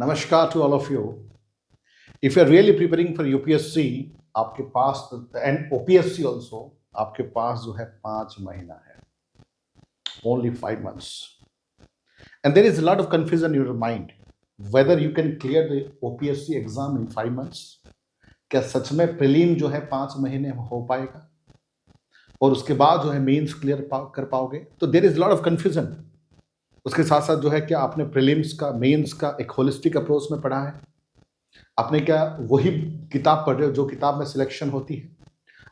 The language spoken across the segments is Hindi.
नमस्कार to all of you. If you are really preparing for UPSC, आपके पास एंड ओपीएससी ऑल्सो, आपके पास जो है 5 महीना है, only 5 months, and there is a lot of confusion in your mind whether you can clear the OPSC exam in 5 months। क्या सच में प्रीलिम जो है 5 महीने में हो पाएगा और उसके बाद जो है मेंस क्लियर कर पाओगे? तो देर इज लॉट ऑफ कंफ्यूजन। उसके साथ साथ जो है, क्या आपने प्रीलिम्स का मेंस का एक होलिस्टिक अप्रोच में पढ़ा है? आपने क्या वही किताब पढ़ रहे हो जो किताब में सिलेक्शन होती है?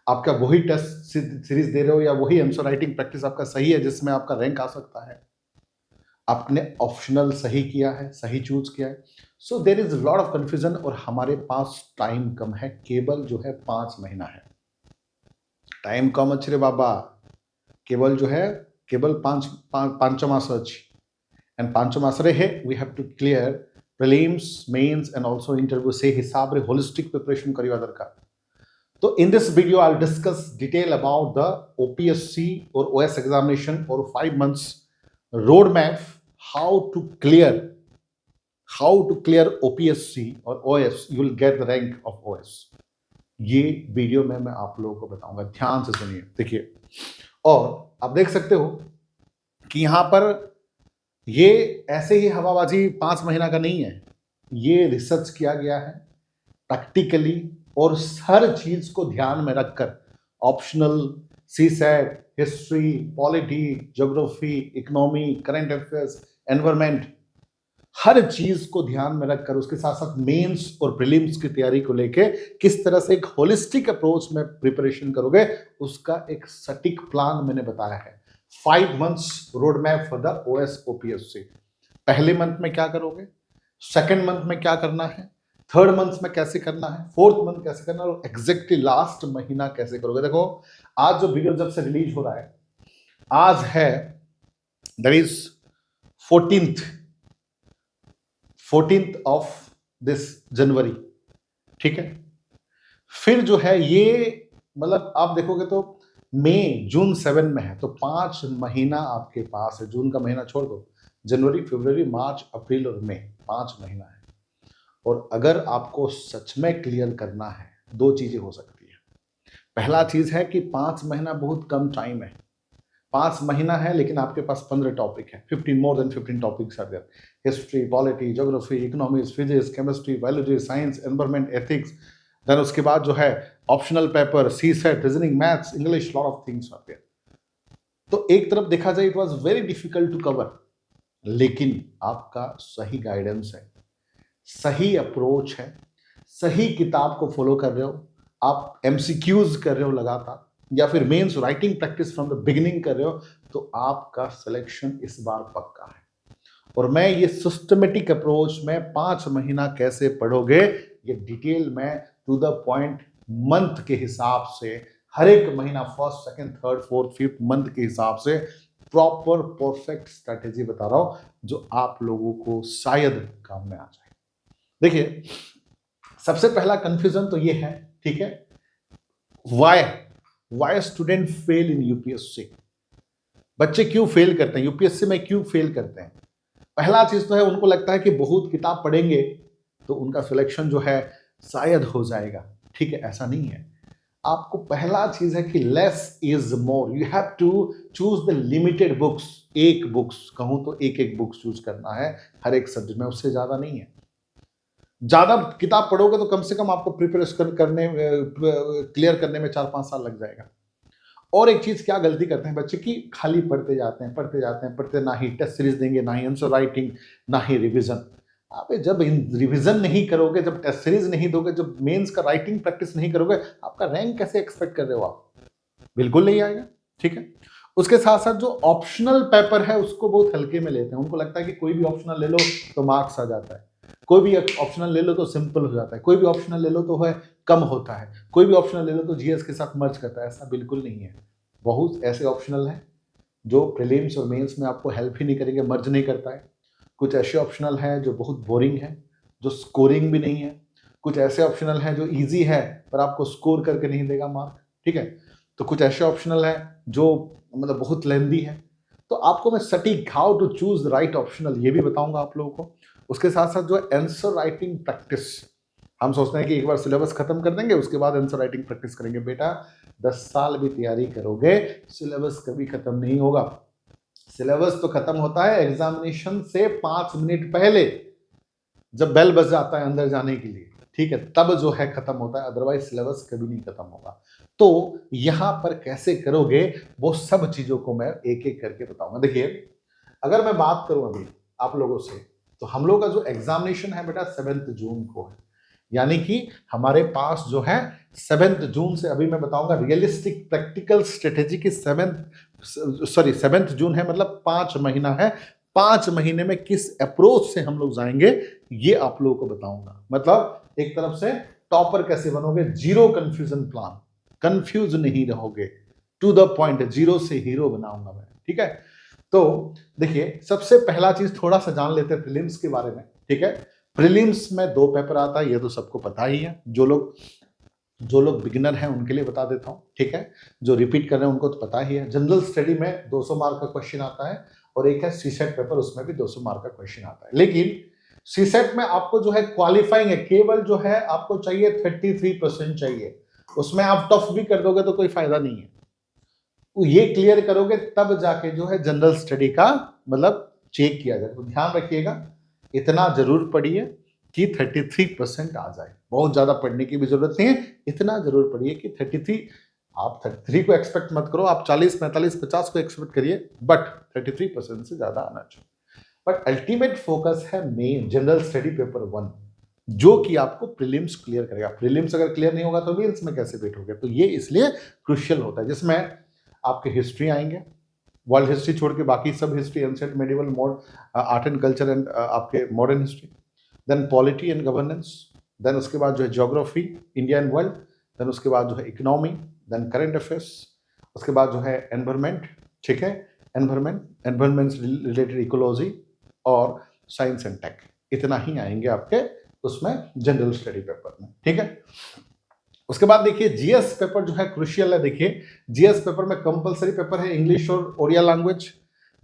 आप क्या वही टेस्ट सीरीज दे रहे हो या वही आंसर राइटिंग प्रैक्टिस आपका सही है जिसमें आपका रैंक आ सकता है? आपने ऑप्शनल सही किया है, सही चूज किया है? So there is lot of confusion और हमारे पास टाइम कम है, केवल जो है 5 महीना है। टाइम कम अच्छे रे बाबा, केवल जो है केवल पांचवा सर्च एंड पांचवा सरे है। We have to clear prelims mains and also interview से हिसाब रे होलिस्टिक प्रिपरेशन करियो दरकार। तो in this video I'll discuss detail about the OPSC or OS examination or 5 months roadmap, how to clear OPSC or OS, you will get the rank of OS। ये वीडियो में मैं आप लोगों को बताऊंगा, ध्यान से सुनिए। देखिए, और आप देख सकते हो कि यहां पर ये ऐसे ही हवाबाजी 5 महीना का नहीं है, ये रिसर्च किया गया है प्रैक्टिकली और हर चीज को ध्यान में रखकर। Optional, CSAT, history, polity, geography, economy, current affairs, environment, हर चीज को ध्यान में रखकर उसके साथ साथ मेंस और प्रीलिम्स की तैयारी को लेके किस तरह से एक होलिस्टिक अप्रोच में प्रिपरेशन करोगे, उसका एक सटीक प्लान मैंने बताया है। 5 months road map for the OS OPSC. पहले मंथ में क्या करोगे, सेकेंड मंथ में क्या करना है, थर्ड मंथ में कैसे करना है, फोर्थ मंथ कैसे करना है और एग्जैक्टली लास्ट महीना कैसे करोगे। देखो, आज जो वीडियो जब से रिलीज हो रहा है, आज है that is 14th of this जनवरी, ठीक है। फिर जो है ये मतलब आप देखोगे तो मई जून 7 में है, तो 5 महीना आपके पास है। जून का महीना छोड़ दो, जनवरी, फरवरी, मार्च, अप्रैल और मई, 5 महीना है। और अगर आपको सच में क्लियर करना है, दो चीजें हो सकती है। पहला चीज है कि 5 महीना बहुत कम टाइम है। 5 महीना है लेकिन आपके पास 15 टॉपिक है, 15 more than 15 topics are there. History, polity, geography, economics, physics, chemistry, biology, science, environment, ethics. Then उसके बाद जो है optional paper, CSAT, reasoning, maths, English, lot of things are there. तो एक तरफ देखा जाए it was very difficult to cover, लेकिन आपका सही गाइडेंस है, सही अप्रोच है, सही किताब को फॉलो कर रहे हो, आप एमसीक्यूज कर रहे हो लगातार, या फिर mains writing practice from the beginning कर रहे हो, तो आपका सिलेक्शन इस बार पक्का है। और मैं ये सिस्टमेटिक अप्रोच में 5 महीना कैसे पढ़ोगे, ये डिटेल में टू द पॉइंट मंथ के हिसाब से, हर एक महीना first, second, third, fourth, fifth month के हिसाब से प्रॉपर परफेक्ट स्ट्रेटेजी बता रहा हूं, जो आप लोगों को शायद काम में आ जाए। देखिए, सबसे पहला कंफ्यूजन तो ये है, ठीक है, why student fail in UPSC. बच्चे क्यों फेल करते हैं, यूपीएससी में क्यों फेल करते हैं? पहला चीज तो है, उनको लगता है कि बहुत किताब पढ़ेंगे तो उनका सिलेक्शन जो है शायद हो जाएगा। ठीक है, ऐसा नहीं है। आपको पहला चीज है कि less is more, you have to choose the limited books. एक बुक्स कहूं तो एक बुक्स चूज करना है हर एक सब्जेक्ट में, उससे ज्यादा नहीं है। ज्यादा किताब पढ़ोगे तो कम से कम आपको प्रिपरेशन करने क्लियर करने में 4-5 साल लग जाएगा। और एक चीज क्या गलती करते हैं बच्चे की, खाली पढ़ते जाते हैं, पढ़ते, ना ही टेस्ट सीरीज देंगे, ना ही आंसर राइटिंग, ना ही रिवीजन। आप जब रिवीजन नहीं करोगे, जब टेस्ट सीरीज नहीं दोगे, जब मेंस का राइटिंग प्रैक्टिस नहीं करोगे, आपका रैंक कैसे एक्सपेक्ट कर रहे हो आप? बिल्कुल नहीं आएगा, ठीक है। उसके साथ साथ जो ऑप्शनल पेपर है उसको बहुत हल्के में लेते हैं। उनको लगता है कि कोई भी ऑप्शनल ले लो तो मार्क्स आ जाता है, कोई भी ऑप्शनल ले लो तो सिंपल हो जाता है, कोई भी ऑप्शनल ले लो तो है कम होता है, कोई भी ऑप्शनल ले लो तो जीएस के साथ मर्ज करता है। ऐसा बिल्कुल नहीं है। बहुत ऐसे ऑप्शनल हैं जो प्रीलिम्स और मेंस में आपको हेल्प ही नहीं करेंगे, मर्ज नहीं करता है। कुछ ऐसे ऑप्शनल हैं जो बहुत बोरिंग है, जो स्कोरिंग भी नहीं है। कुछ ऐसे ऑप्शनल हैं जो इजी है पर आपको स्कोर करके नहीं देगा मार्क, ठीक है। तो कुछ ऐसे ऑप्शनल हैं जो मतलब बहुत लेंदी है। तो आपको मैं सटीक how to choose the right optional ये भी बताऊंगा आप लोगों को। उसके साथ साथ जो आंसर राइटिंग प्रैक्टिस, हम सोचते हैं कि एक बार सिलेबस खत्म कर देंगे उसके बाद आंसर राइटिंग प्रैक्टिस करेंगे। बेटा 10 साल भी तैयारी करोगे सिलेबस कभी खत्म नहीं होगा। सिलेबस तो खत्म होता है एग्जामिनेशन से 5 मिनट पहले, जब बेल बज जाता है अंदर जाने के लिए, ठीक है, तब जो है खत्म होता है, अदरवाइज सिलेबस कभी नहीं खत्म होगा। तो यहां पर कैसे करोगे वो सब चीजों को मैं एक एक करके बताऊंगा। देखिए अगर मैं बात करूं अभी आप लोगों से, तो हम लोग का जो एग्जामिनेशन है बेटा 7 जून को है, यानी कि हमारे पास जो है 7 जून से, अभी मैं बताऊंगा रियलिस्टिक प्रैक्टिकल स्ट्रेटेजी की 7 जून है, मतलब 5 महीना है। 5 महीने में किस अप्रोच से हम लोग जाएंगे ये आप लोगों को बताऊंगा। मतलब एक तरफ से टॉपर कैसे बनोगे, जीरो कंफ्यूजन प्लान, कंफ्यूज नहीं रहोगे, टू द पॉइंट, जीरो से हीरो बनाऊंगा मैं, ठीक है। तो देखिए सबसे पहला चीज थोड़ा सा जान लेते हैं प्रीलिम्स के बारे में, ठीक है। प्रीलिम्स में 2 पेपर आता है, ये तो सबको पता ही है। जो लोग बिगिनर हैं उनके लिए बता देता हूं, ठीक है। जो रिपीट कर रहे हैं उनको तो पता ही है। जनरल स्टडी में 200 मार्क का क्वेश्चन आता है, और एक है सीसेट पेपर, उसमें भी 200 मार्क का क्वेश्चन आता है। लेकिन सीसेट में आपको जो है क्वालिफाइंग है, केवल जो है आपको चाहिए 33% चाहिए, उसमें आप टफ भी कर दोगे तो कोई फायदा नहीं है। ये क्लियर करोगे तब जाके जो है जनरल स्टडी का मतलब चेक किया जाए। तो ध्यान रखिएगा, इतना जरूर पढ़िए कि 33% आ जाए। बहुत ज्यादा पढ़ने की भी जरूरत नहीं है, इतना जरूर पढ़िए कि 33, आप 33 को एक्सपेक्ट मत करो, आप 40, 45, 50 को एक्सपेक्ट करिए, बट 33% से ज्यादा आना चाहिए। बट अल्टीमेट फोकस है मेन जनरल स्टडी पेपर 1, जो कि आपको प्रीलिम्स क्लियर करेगा। प्रीलिम्स अगर क्लियर नहीं होगा तो मेंस में कैसे बैठोगे। तो ये इसलिए क्रुशियल होता है, जिसमें आपके हिस्ट्री आएंगे, वर्ल्ड हिस्ट्री छोड़ के बाकी सब history, ancient, medieval, art and culture and आपके modern history, then polity and governance, then उसके बाद जो है geography, India and world, then उसके बाद जो है इकोनॉमी, देन करंट अफेयर्स, उसके बाद जो है एनवायरमेंट, ठीक है, एनवायरमेंट रिलेटेड इकोलॉजी और साइंस एंड टेक। इतना ही आएंगे आपके उसमें जनरल स्टडी पेपर में, ठीक है। उसके बाद देखिए जीएस पेपर जो है क्रुशियल है। देखिए जीएस पेपर में कंपलसरी पेपर है इंग्लिश और ओडिया लैंग्वेज,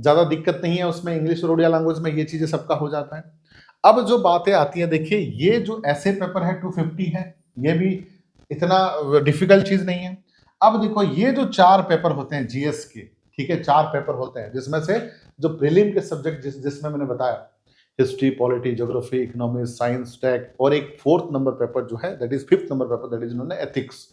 ज्यादा दिक्कत नहीं है उसमें, इंग्लिश और ओडिया लैंग्वेज में ये चीजें सबका हो जाता है। अब जो बातें आती हैं, देखिए ये जो ऐसे पेपर है 250 है, ये भी इतना डिफिकल्ट चीज नहीं है। अब देखो ये जो 4 पेपर होते हैं जीएस के, ठीक है, 4 पेपर होते हैं, जिसमें से जो प्रीलिम के सब्जेक्ट जिसमें मैंने बताया history, polity, geography, economics, science, tech, और एक 4th नंबर पेपर जो है, that is 5th number paper, that is known ethics,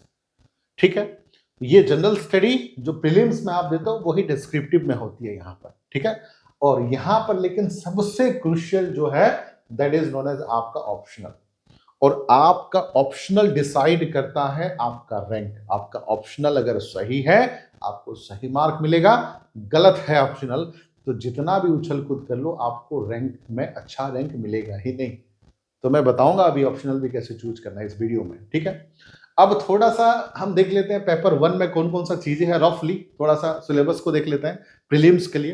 ठीक है। ये जनरल स्टडी जो प्रीलिम्स में आप देते हो वही डिस्क्रिप्टिव में होती है यहाँ पर, ठीक है। और यहाँ पर लेकिन सबसे क्रुशियल जो है दैट इज नोन एज आपका ऑप्शनल, और आपका ऑप्शनल डिसाइड करता है आपका रैंक। आपका ऑप्शनल अगर सही है आपको सही मार्क मिलेगा, गलत है ऑप्शनल तो जितना भी उछल कूद कर लो आपको रैंक में अच्छा रैंक मिलेगा ही नहीं। तो मैं बताऊंगा अभी ऑप्शनल भी कैसे चूज करना है इस वीडियो में, ठीक है। अब थोड़ा सा हम देख लेते हैं पेपर 1 में कौन कौन सा चीजें हैं, रफली थोड़ा सा सिलेबस को देख लेते हैं प्रीलिम्स के लिए।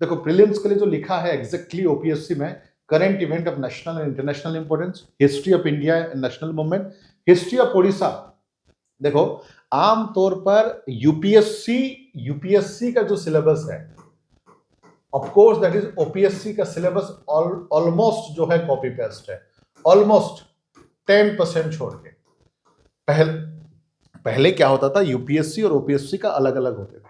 देखो प्रीलिम्स के लिए जो लिखा है एग्जैक्टली ओपीएससी में, current event of national and international importance, history of India and national movement, history of Odisha. देखो आमतौर पर यूपीएससी का जो सिलेबस है, of course that is OPSC का सिलेबस ऑलमोस्ट जो है कॉपी पेस्ट है, ऑलमोस्ट 10% छोड़ के। पहले क्या होता था, यूपीएससी और ओपीएससी का अलग अलग होते थे,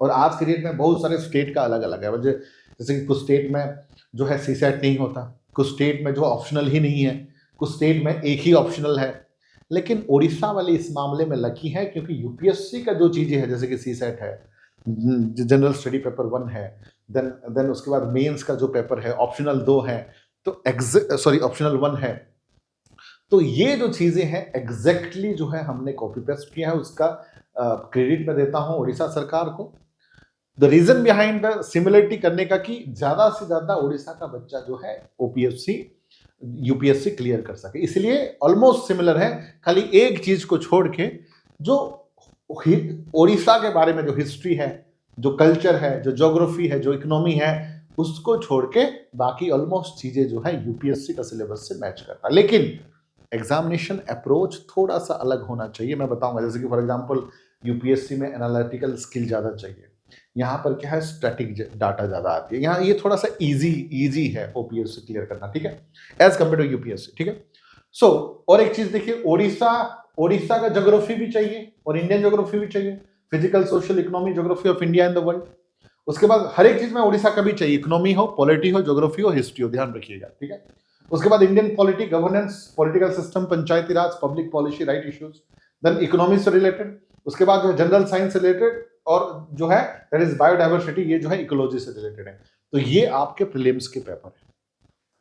और आज के डेट में बहुत सारे स्टेट का अलग अलग है। जैसे कि कुछ स्टेट में जो है सीसेट नहीं होता, कुछ स्टेट में जो ऑप्शनल ही नहीं है, कुछ स्टेट में एक ही ऑप्शनल है। लेकिन उड़ीसा वाले इस मामले में लकी है, क्योंकि यूपीएससी का जो चीजें है जैसे कि सीसेट है, जनरल स्टडी पेपर 1 है, देन उसके बाद मेंस का जो पेपर है ऑप्शनल 2 है, तो ऑप्शनल 1 है। तो ये जो चीजें हैं एग्जैक्टली जो है हमने कॉपी पेस्ट किया है, उसका क्रेडिट मैं देता हूं उड़ीसा सरकार को। The reason behind the similarity करने का कि ज्यादा से ज्यादा उड़ीसा का बच्चा जो है ओपीएससी यूपीएससी क्लियर कर सके, इसलिए ऑलमोस्ट सिमिलर है। खाली एक चीज को छोड़ के, जो उड़ीसा के बारे में जो हिस्ट्री है, जो कल्चर है, जो ज्योग्राफी है, जो इकोनॉमी है, उसको छोड़ के बाकी ऑलमोस्ट चीजें जो है यूपीएससी का सिलेबस से मैच करता है। लेकिन एग्जामिनेशन अप्रोच थोड़ा सा अलग होना चाहिए, मैं बताऊंगा। जैसे कि फॉर एग्जांपल यूपीएससी में एनालिटिकल स्किल ज्यादा चाहिए, यहाँ पर क्या है, स्टैटिक डाटा ज्यादा आती है। यहाँ ये थोड़ा सा इजी है ओपीएससी क्लियर करना, ठीक है, एज कम्पेयर टू यूपीएससी, ठीक है। सो और एक चीज देखिए, ओडिशा का ज्योग्राफी भी चाहिए और इंडियन ज्योग्राफी भी चाहिए, physical social economy geography of India and the world. उसके बाद हर एक चीज में ओडिशा का भी चाहिए, इकोनॉमी हो, पॉलिटी हो, ज्योग्राफी हो, हिस्ट्री हो, ध्यान रखिएगा, ठीक है। उसके बाद Indian polity, governance, political system, Panchayati Raj, public policy, right issues, then economy से रिलेटेड। उसके बाद जो जनरल साइंस से रिलेटेड, और जो है दैट इज बायोडाइवर्सिटी, ये जो है इकोलॉजी से रिलेटेड है। तो ये आपके प्रीलिम्स के पेपर है।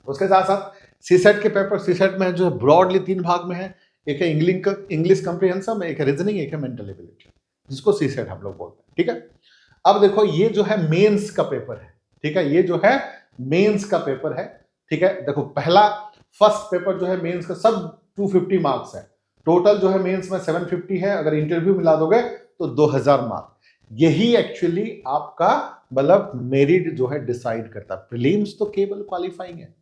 उसके साथ साथ सीसेट के पेपर, सीसेट में जो है ब्रॉडली 3 भाग में है, एक है इंग्लिश कंप्रिहेंसिव, एक है रीजनिंग, एक है मेंटल एबिलिटी, जिसको सीसेट हम लोग बोलते हैं, ठीक है। अब देखो ये जो है मेंस का पेपर है, ठीक है, ये जो है मेंस का पेपर है, ठीक है। देखो पहला फर्स्ट पेपर जो है मेंस का, सब 250 मार्क्स है, टोटल जो है मेंस में 750 है, अगर इंटरव्यू मिला दोगे तो 2000 मार्क्स। यही एक्चुअली आपका मतलब मेरिट जो है डिसाइड करता है। प्रीलिम्स तो केवल क्वालिफाइंग है,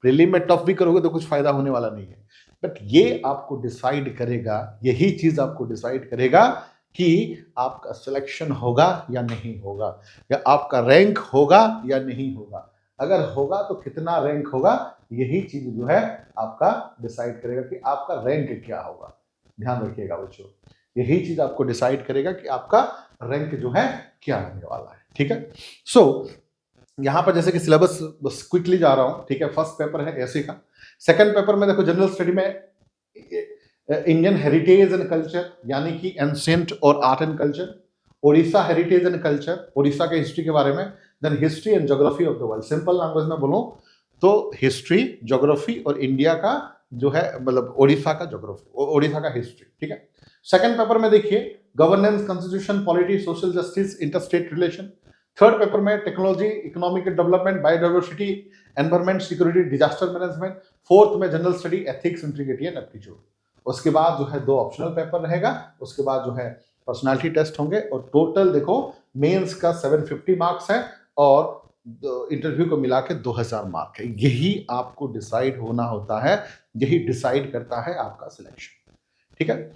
प्रीलिम में टफ भी करोगे तो कुछ फायदा होने वाला नहीं है, बट ये आपको डिसाइड करेगा, यही चीज आपको डिसाइड करेगा कि आपका सिलेक्शन होगा या नहीं होगा, या आपका रैंक होगा या नहीं होगा। अगर होगा तो कितना रैंक होगा, यही चीज जो है आपका डिसाइड करेगा कि आपका रैंक क्या होगा। ध्यान रखिएगा बच्चों, यही चीज आपको डिसाइड करेगा कि आपका रैंक जो है क्या आने वाला है, ठीक है। सो यहां पर जैसे कि सिलेबस बस क्विकली जा रहा हूं, ठीक है। फर्स्ट पेपर है एसए का, सेकंड पेपर में देखो जनरल स्टडी में इंडियन हेरिटेज एंड कल्चर, यानी कि एंशिएंट और art and culture, Odisha heritage and culture, Odisha के हिस्ट्री के बारे में, then history and geography of the world. Simple language में बोलूं तो हिस्ट्री, ज्योग्राफी और इंडिया का जो है मतलब ओडिशा का ज्योग्राफी, ओडिशा का हिस्ट्री, ठीक है। सेकंड पेपर में देखिए governance, constitution, polity, social justice, interstate relation. Third paper में technology, economic development, biodiversity, environment, security, disaster management. Fourth में general study, ethics, integrity and aptitude. उसके बाद जो है 2 ऑप्शनल पेपर रहेगा, उसके बाद जो है पर्सनालिटी टेस्ट होंगे, और टोटल देखो मेंस का 750 मार्क्स है और इंटरव्यू को मिला के 2000 मार्क है। यही आपको डिसाइड होना होता है, यही डिसाइड करता है आपका सिलेक्शन, ठीक है।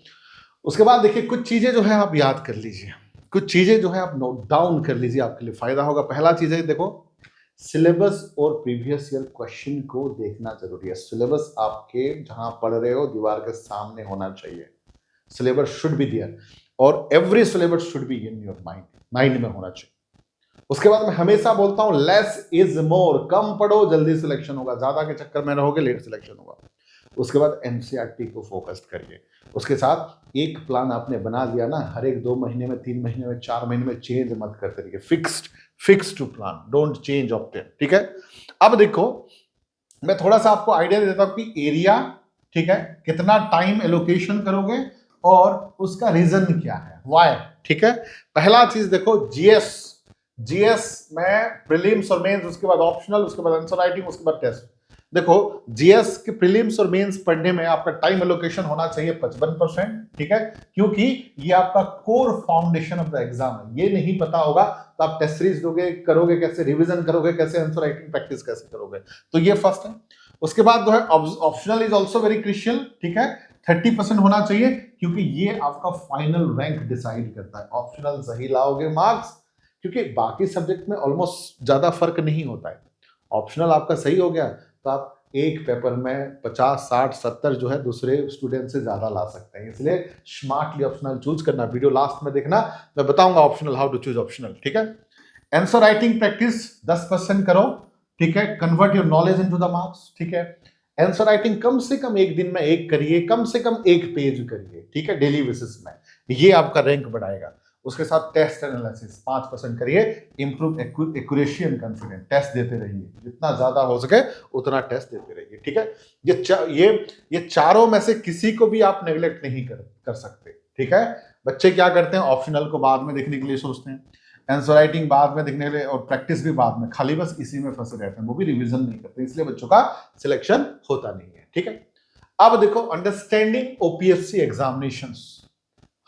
उसके बाद देखिए कुछ चीजें जो है आप याद कर लीजिए, कुछ चीजें जो है आप नोट डाउन कर लीजिए, आपके लिए फायदा होगा। पहला चीज है देखो, सिलेबस और प्रीवियस ईयर क्वेश्चन को देखना जरूरी है। सिलेबस आपके जहां पढ़ रहे हो दीवार के सामने होना चाहिए, सिलेबस शुड बी देयर, और every syllabus should be in your mind में होना चाहिए। उसके बाद मैं हमेशा बोलता हूं लेस इज मोर, कम पढ़ो जल्दी सिलेक्शन होगा, ज्यादा के चक्कर में रहोगे लेट सिलेक्शन होगा। उसके बाद एनसीईआरटी को फोकस करिए। उसके साथ एक प्लान आपने बना दिया ना, हर एक 2 महीने में, 3 महीने में, 4 महीने में चेंज मत करते रहिए, fixed to plan, don't change often, ठीक है। अब देखो मैं थोड़ा सा आपको आइडिया दे देता हूं कि एरिया, ठीक है, कितना टाइम एलोकेशन करोगे और उसका रीजन क्या है, व्हाई, ठीक है। पहला चीज देखो जीएस में प्रीलिम्स और मेंस, उसके बाद ऑप्शनल, उसके बाद आंसर राइटिंग, उसके बाद टेस्ट। देखो जीएस के प्रीलिम्स और मेंस पढ़ने में आपका टाइम एलोकेशन होना चाहिए 55%, ठीक है, क्योंकि ये आपका core foundation of the exam है। ये नहीं पता होगा तो आप टेस्ट सीरीज दोगे, करोगे कैसे, रिवीजन करोगे कैसे, आंसर राइटिंग प्रैक्टिस कैसे करोगे, तो ये फर्स्ट है। उसके बाद जो है optional is also very crucial, ठीक है, 30% होना चाहिए, क्योंकि ये आपका फाइनल रैंक डिसाइड करता है। ऑप्शनल सही लाओगे मार्क्स, क्योंकि बाकी सब्जेक्ट में ऑलमोस्ट ज्यादा फर्क नहीं होता है। ऑप्शनल आपका सही हो गया तो आप एक पेपर में 50, 60, 70 जो है दूसरे स्टूडेंट से ज्यादा ला सकते हैं, इसलिए स्मार्टली ऑप्शनल चूज करना। वीडियो लास्ट में देखना, मैं बताऊंगा optional, how to choose optional, ठीक है। आंसर राइटिंग प्रैक्टिस 10% करो, ठीक है, convert your knowledge into the marks, ठीक है। आंसर राइटिंग कम से कम एक दिन में एक करिए, कम से कम एक पेज करिए, ठीक है, डेली बेसिस में, ये आपका रैंक बढ़ाएगा। उसके साथ टेस्ट एनालिसिस 5% करिए, improve accuracy and confidence, test देते रहिए, जितना ज्यादा हो सके उतना टेस्ट देते रहिए, ठीक है। ये चारों में से किसी को भी आप नेग्लेक्ट नहीं कर सकते, ठीक है। बच्चे क्या करते हैं, ऑप्शनल को बाद में देखने के लिए सोचते हैं, आंसर राइटिंग बाद में देखने के लिए, और प्रैक्टिस भी बाद में, खाली बस इसी में फंसे रहते हैं, वो भी रिवीजन नहीं करते, इसलिए बच्चों का सिलेक्शन होता नहीं है, ठीक है। अब देखो अंडरस्टैंडिंग ओपीएससी एग्जामिनेशंस,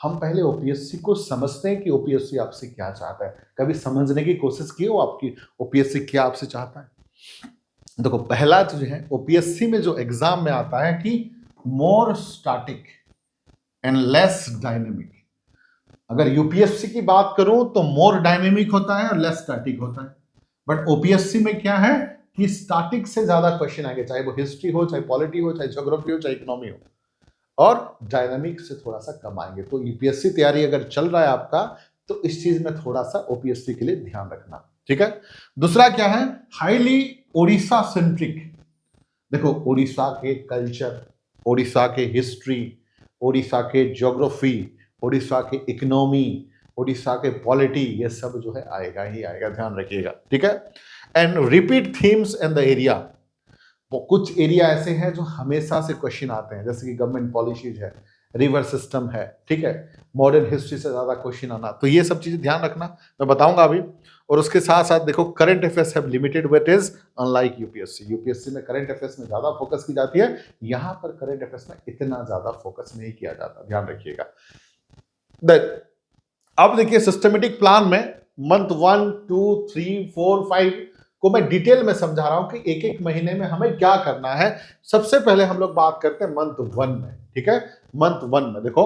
हम पहले ओपीएससी को समझते हैं कि ओपीएससी आपसे क्या चाहता है। कभी समझने की कोशिश की हो आपकी ओपीएससी क्या आपसे चाहता है। देखो पहला जो है ओपीएससी में जो एग्जाम में आता है कि मोर स्टैटिक एंड लेस डायनेमिक। अगर यूपीएससी की बात करूं तो मोर डायनेमिक होता है और लेस स्टैटिक होता है, बट ओपीएससी में क्या है कि स्टैटिक से ज्यादा क्वेश्चन आएंगे, चाहे वो हिस्ट्री हो, चाहे पॉलिटी हो, चाहे ज्योग्राफी हो, चाहे इकोनॉमी हो, और डायनामिक से थोड़ा सा कम आएंगे। तो यूपीएससी तैयारी अगर चल रहा है आपका, तो इस चीज में थोड़ा सा ओपीएससी के लिए ध्यान रखना, ठीक है। दूसरा क्या है, हाईली ओडिशा सेंट्रिक। देखो उड़ीसा के कल्चर, उड़ीसा के हिस्ट्री, उड़ीसा के ज्योग्राफी, उड़ीसा के इकोनॉमी, उड़ीसा के पॉलिटी, ये सब जो है आएगा ही आएगा, ध्यान रखिएगा, ठीक है। And repeat themes in the area. वो कुछ एरिया ऐसे हैं जो हमेशा से क्वेश्चन आते हैं, जैसे कि गवर्नमेंट पॉलिसीज है, रिवर सिस्टम है, ठीक है, मॉडर्न हिस्ट्री से ज्यादा क्वेश्चन आना, तो ये सब चीजें ध्यान रखना, मैं बताऊंगा अभी। और उसके साथ साथ देखो current affairs have limited weightage unlike UPSC. UPSC में करंट अफेयर्स में ज्यादा फोकस की जाती है, यहाँ पर करंट अफेयर्स में इतना ज्यादा फोकस नहीं किया जाता, ध्यान रखिएगा। अब देखिए सिस्टमेटिक प्लान में मंथ 1, 2, 3, 4, 5 को मैं डिटेल में समझा रहा हूं कि एक एक महीने में हमें क्या करना है। सबसे पहले हम लोग बात करते हैं मंथ 1 में, ठीक है। मंथ 1 में देखो,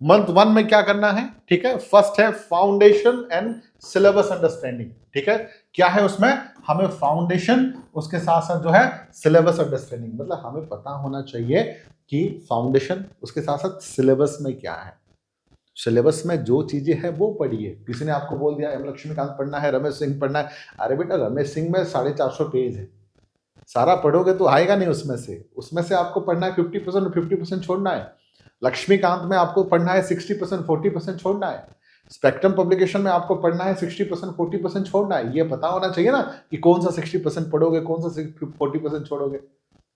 मंथ 1 में क्या करना है, ठीक है। फर्स्ट है फाउंडेशन एंड सिलेबस अंडरस्टैंडिंग, ठीक है। क्या है उसमें, हमें फाउंडेशन, उसके साथ साथ जो है सिलेबस अंडरस्टैंडिंग, मतलब हमें पता होना चाहिए कि फाउंडेशन, उसके साथ साथ सिलेबस में क्या है। सिलेबस में जो चीजें हैं वो पढ़िए। किसी ने आपको बोल दिया एम लक्ष्मीकांत पढ़ना है, रमेश सिंह पढ़ना है, अरे बेटा रमेश सिंह में 450 पेज है, सारा पढ़ोगे तो आएगा नहीं उसमें से आपको पढ़ना है 50% और 50% छोड़ना है। लक्ष्मीकांत में आपको पढ़ना है 60%, 40% छोड़ना है। स्पेक्ट्रम पब्लिकेशन में आपको पढ़ना है 60%, 40% छोड़ना है। ये पता होना चाहिए ना कि कौन सा 60% पढ़ोगे, कौन सा 40% छोड़ोगे।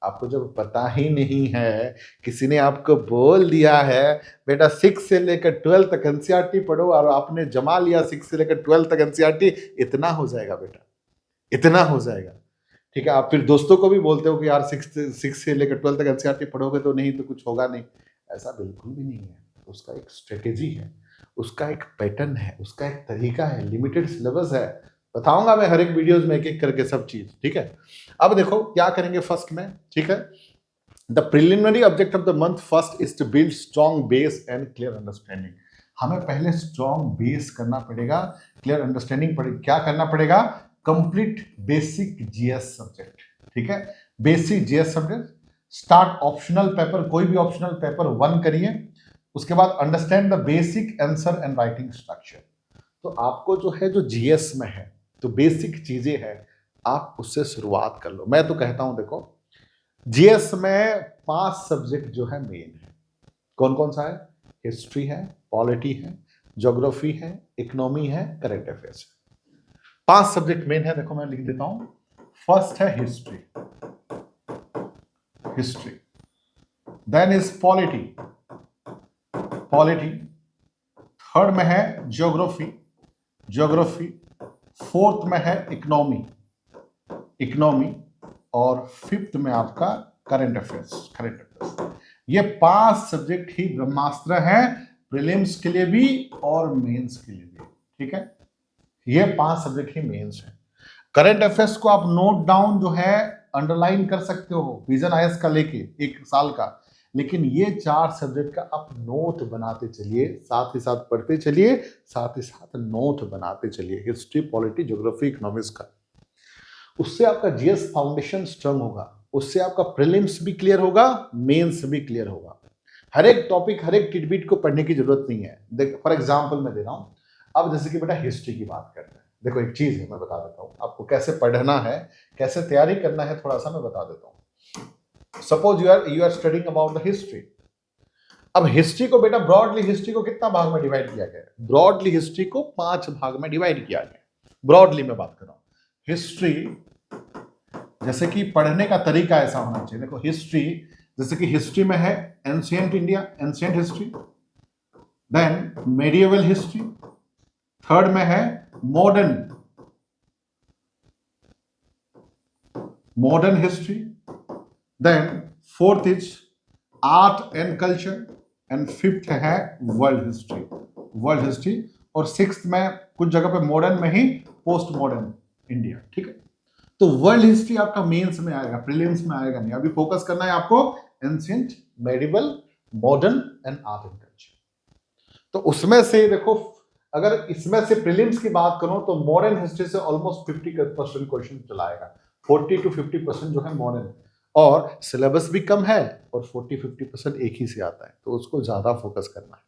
आपको जब पता ही नहीं है, किसी ने आपको बोल दिया है बेटा 6 से लेकर 12 तक एनसीईआरटी पढ़ो, और आपने जमा लिया 6 से लेकर 12 तक एनसीईआरटी, इतना हो जाएगा बेटा, इतना हो जाएगा, ठीक है। आप फिर दोस्तों को भी बोलते हो कि यार 6 से लेकर 12 तक एनसीईआरटी पढ़ोगे तो नहीं तो कुछ होगा नहीं, ऐसा बिल्कुल भी नहीं है। उसका एक स्ट्रेटेजी है, उसका एक पैटर्न है, उसका एक तरीका है, लिमिटेड सिलेबस है। बताऊंगा मैं हर एक वीडियोस में एक एक करके सब चीज, ठीक है। अब देखो क्या करेंगे फर्स्ट में, ठीक है। The preliminary object of the month first is to build strong base and clear understanding. हमें पहले स्ट्रॉन्ग बेस करना पड़ेगा, क्लियर अंडरस्टैंडिंग पड़ेगी। क्या करना पड़ेगा, कंप्लीट बेसिक जीएस सब्जेक्ट, ठीक है। Basic GS subject, start optional paper, कोई भी ऑप्शनल पेपर 1 करिए। उसके बाद understand the basic answer and writing structure. तो आपको जो है, जो जीएस में है, तो बेसिक चीजें हैं, आप उससे शुरुआत कर लो। मैं तो कहता हूं देखो, जीएस में 5 सब्जेक्ट जो है मेन है। कौन कौन सा है, हिस्ट्री है, पॉलिटी है, ज्योग्राफी है, इकोनॉमी है, करंट अफेयर्स है। 5 सब्जेक्ट मेन है। देखो मैं लिख देता हूं, फर्स्ट है history, history, then is polity, polity, third में है ज्योग्राफी, ज्योग्राफी, फोर्थ में है इकोनॉमी, इकोनॉमी, और फिफ्थ में आपका करंट अफेयर्स, करंट अफेयर्स। ये 5 सब्जेक्ट ही ब्रह्मास्त्र हैं, प्रीलिम्स के लिए भी और मेंस के लिए भी, ठीक है। ये 5 सब्जेक्ट ही मेंस हैं। करंट अफेयर्स को आप नोट डाउन जो है अंडरलाइन कर सकते हो, विजन आईएएस का लेके 1 साल का, लेकिन ये 4 सब्जेक्ट का आप नोट बनाते चलिए, साथ ही साथ पढ़ते चलिए, साथ ही साथ नोट बनाते चलिए, हिस्ट्री, पॉलिटी, ज्योग्राफी, इकोनॉमिक्स का। उससे आपका जीएस फाउंडेशन स्ट्रांग होगा, उससे आपका प्रीलिम्स भी क्लियर होगा, मेंस भी क्लियर होगा। हर एक टॉपिक, हर एक टिडबिट को पढ़ने की जरूरत नहीं है। देख फॉर एग्जांपल मैं दे रहा हूं, अब जैसे कि बेटा हिस्ट्री की बात करते हैं। देखो एक चीज है, मैं बता देता हूं आपको कैसे पढ़ना है, कैसे तैयारी करना है, थोड़ा सा मैं बता देता हूं। Suppose you are studying about the history. अब हिस्ट्री को बेटा, ब्रॉडली हिस्ट्री को कितना भाग में डिवाइड किया गया है, ब्रॉडली हिस्ट्री को 5 भाग में डिवाइड किया गया है। ब्रॉडली में बात कर रहा हूं। हिस्ट्री, जैसे कि पढ़ने का तरीका ऐसा होना चाहिए। देखो हिस्ट्री, जैसे कि हिस्ट्री में है ancient India, ancient history, then medieval history, third में है modern, modern history, then fourth is art and culture, and fifth है वर्ल्ड हिस्ट्री, वर्ल्ड हिस्ट्री, और सिक्स्थ में कुछ जगह पे मॉडर्न में ही पोस्ट मॉडर्न इंडिया, ठीक है। तो वर्ल्ड हिस्ट्री आपका मेंस में आएगा, प्रीलिम्स में आएगा नहीं। अभी फोकस करना है आपको ancient, medieval, modern and art and culture. तो उसमें से देखो, अगर इसमें से प्रीलिम्स की बात करूं तो मॉडर्न हिस्ट्री से ऑलमोस्ट 50% क्वेश्चन चलाएगा, 40 to 50% जो है मॉडर्न, और सिलेबस भी कम है और 40-50% एक ही से आता है, तो उसको ज्यादा फोकस करना है।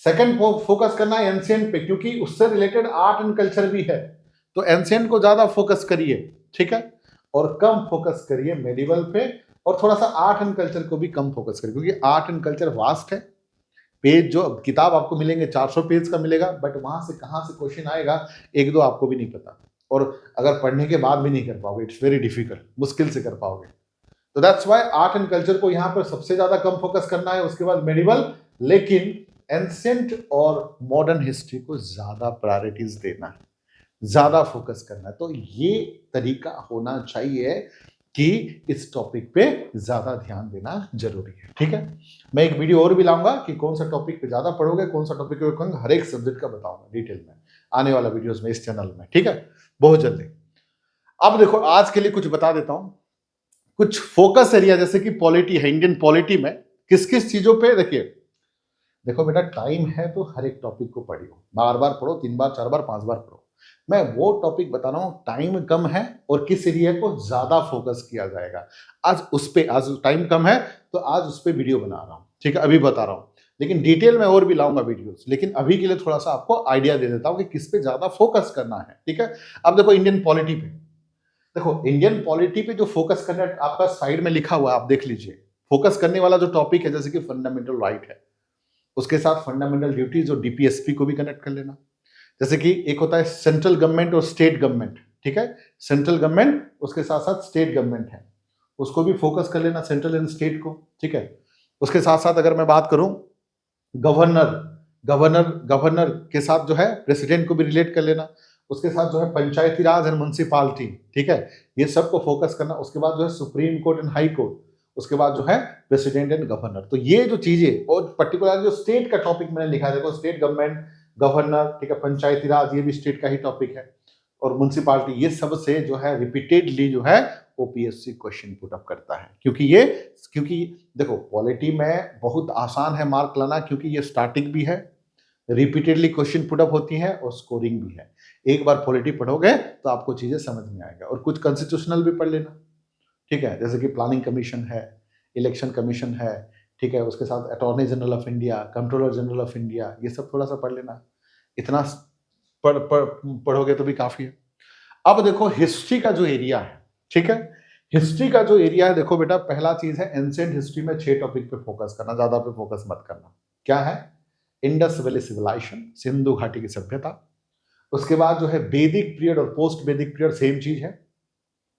सेकंड फोकस करना है एंशिएंट पे, क्योंकि उससे रिलेटेड आर्ट एंड कल्चर भी है, तो एंशिएंट को ज्यादा फोकस करिए, ठीक है, और कम फोकस करिए मेडिवल पे, और थोड़ा सा आर्ट एंड कल्चर को भी कम फोकस करिए, क्योंकि आर्ट एंड कल्चर वास्ट है। पेज जो किताब आपको मिलेंगे 400 पेज का मिलेगा, बट वहां से कहां से क्वेश्चन आएगा एक दो आपको भी नहीं पता, और अगर पढ़ने के बाद भी नहीं कर पाओगे, इट्स वेरी डिफिकल्ट, मुश्किल से कर पाओगे। तो that's why art and culture को यहां पर सबसे ज्यादा कम फोकस करना है, उसके बाद मेडिवल, लेकिन एंशिएंट और मॉडर्न हिस्ट्री को ज्यादा प्रायोरिटीज देना है, ज्यादा फोकस करना है। तो ये तरीका होना चाहिए कि इस टॉपिक पे ज्यादा ध्यान देना जरूरी है, ठीक है। मैं एक वीडियो और भी लाऊंगा कि कौन सा टॉपिक पे ज्यादा पढ़ोगे, कौन सा टॉपिक पे कौन, हर एक सब्जेक्ट का बताऊंगा डिटेल में आने वाला वीडियोस में इस चैनल में, ठीक है, बहुत जल्दी। अब देखो आज के लिए कुछ बता देता हूं, कुछ फोकस एरिया, जैसे कि पॉलिटी है, इंडियन पॉलिटी में किस किस चीजों पे, देखिए देखो बेटा, टाइम है तो हर एक टॉपिक को पढ़ियो, बार बार पढ़ो, 3 बार 4 बार 5 बार पढ़ो। मैं वो टॉपिक बता रहा हूं, टाइम कम है और किस एरिया को ज्यादा फोकस किया जाएगा, आज उस पे, आज टाइम कम है तो आज उस पे वीडियो बना रहा हूं, ठीक है, अभी बता रहा हूं, लेकिन डिटेल में और भी लाऊंगा वीडियोस, लेकिन अभी के लिए थोड़ा सा आपको आइडिया दे देता हूं कि किस पे ज्यादा फोकस करना है, ठीक है। अब देखो इंडियन पॉलिटी पे, देखो इंडियन पॉलिटी पे जो फोकस करना है आपका साइड में लिखा हुआ है, आप देख लीजिए। फोकस करने वाला जो टॉपिक है, जैसे कि फंडामेंटल राइट है, उसके साथ फंडामेंटल ड्यूटीज और डीपीएसपी को भी कनेक्ट कर लेना। जैसे कि एक होता है सेंट्रल गवर्नमेंट और स्टेट गवर्नमेंट, ठीक है, सेंट्रल गवर्नमेंट उसके साथ साथ स्टेट गवर्नमेंट है, उसको भी फोकस कर लेना, सेंट्रल एंड स्टेट को, ठीक है। उसके साथ साथ अगर मैं बात करूं गवर्नर, गवर्नर के साथ जो है प्रेसिडेंट को भी रिलेट कर लेना, उसके साथ जो है पंचायती राज एंड म्युनिसिपालिटी, ठीक है, ये सबको फोकस करना। उसके बाद जो है supreme court and high court, उसके बाद जो है प्रेसिडेंट एंड गवर्नर। तो ये जो चीजें, और पर्टिकुलर जो स्टेट का टॉपिक मैंने लिखा है, देखो स्टेट गवर्नमेंट, गवर्नर, ठीक है, पंचायती राज, ये भी स्टेट का ही टॉपिक है, और म्युनिसिपालिटी, ये सब से जो है रिपीटेडली जो है ओपीएससी क्वेश्चन पुट अप करता है, क्योंकि देखो पॉलिटी में बहुत आसान है मार्क लाना, क्योंकि ये स्टार्टिंग भी है, रिपीटेडली क्वेश्चन पुट अप होती है और स्कोरिंग भी है। एक बार पॉलिटी पढ़ोगे तो आपको चीजें समझ में आएगा, और कुछ कॉन्स्टिट्यूशनल भी पढ़ लेना, ठीक है, जैसे कि प्लानिंग कमीशन है, इलेक्शन कमीशन है, ठीक है, उसके साथ attorney general of India, controller general of India, ये सब थोड़ा सा पढ़ लेना, इतना पढ़ोगे तो भी काफी है। अब देखो हिस्ट्री का जो एरिया है, ठीक है, हिस्ट्री का जो एरिया है, देखो बेटा पहला चीज है एंशिएंट हिस्ट्री में 6 टॉपिक पे फोकस करना, ज्यादा पे फोकस मत करना। क्या है? इंडस वैली सिविलाइजेशन, सिंधु घाटी की सभ्यता, उसके बाद जो है वैदिक पीरियड और पोस्ट वैदिक पीरियड, सेम चीज है।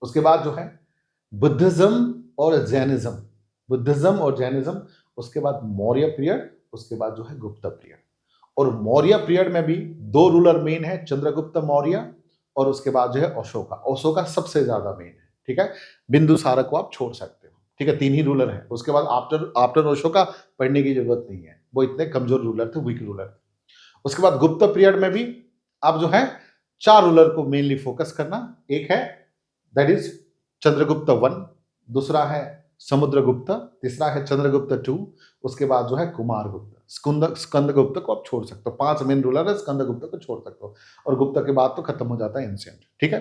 उसके बाद जो है बुद्धिज्म और जैनिज्म, बुद्धिज्म और जैनिज्म, उसके बाद मौर्य पीरियड, उसके बाद जो है गुप्त पीरियड। और मौर्य पीरियड में भी 2 रूलर मेन है, चंद्रगुप्त मौर्य और उसके बाद जो है अशोका, अशोका सबसे ज्यादा मेन है, ठीक है, बिंदुसार को आप छोड़ सकते हो, ठीक है, 3 ही रूलर है। उसके बाद आफ्टर अशोका पढ़ने की जरूरत नहीं है, वो इतने कमजोर रूलर थे, वीक रूलर थे। उसके बाद गुप्त पीरियड में भी आप जो है 4 रूलर को मेनली फोकस करना, एक है दैट इज चंद्रगुप्त 1, दूसरा है समुद्रगुप्त, तीसरा है चंद्रगुप्त 2, उसके बाद जो है कुमारगुप्त, स्कंदगुप्त को आप छोड़ सकते हो, 5 मेन रूलर है, स्कंदगुप्त को छोड़ सकते हो, और गुप्त के बाद तो खत्म हो जाता है एंशिएंट, ठीक है।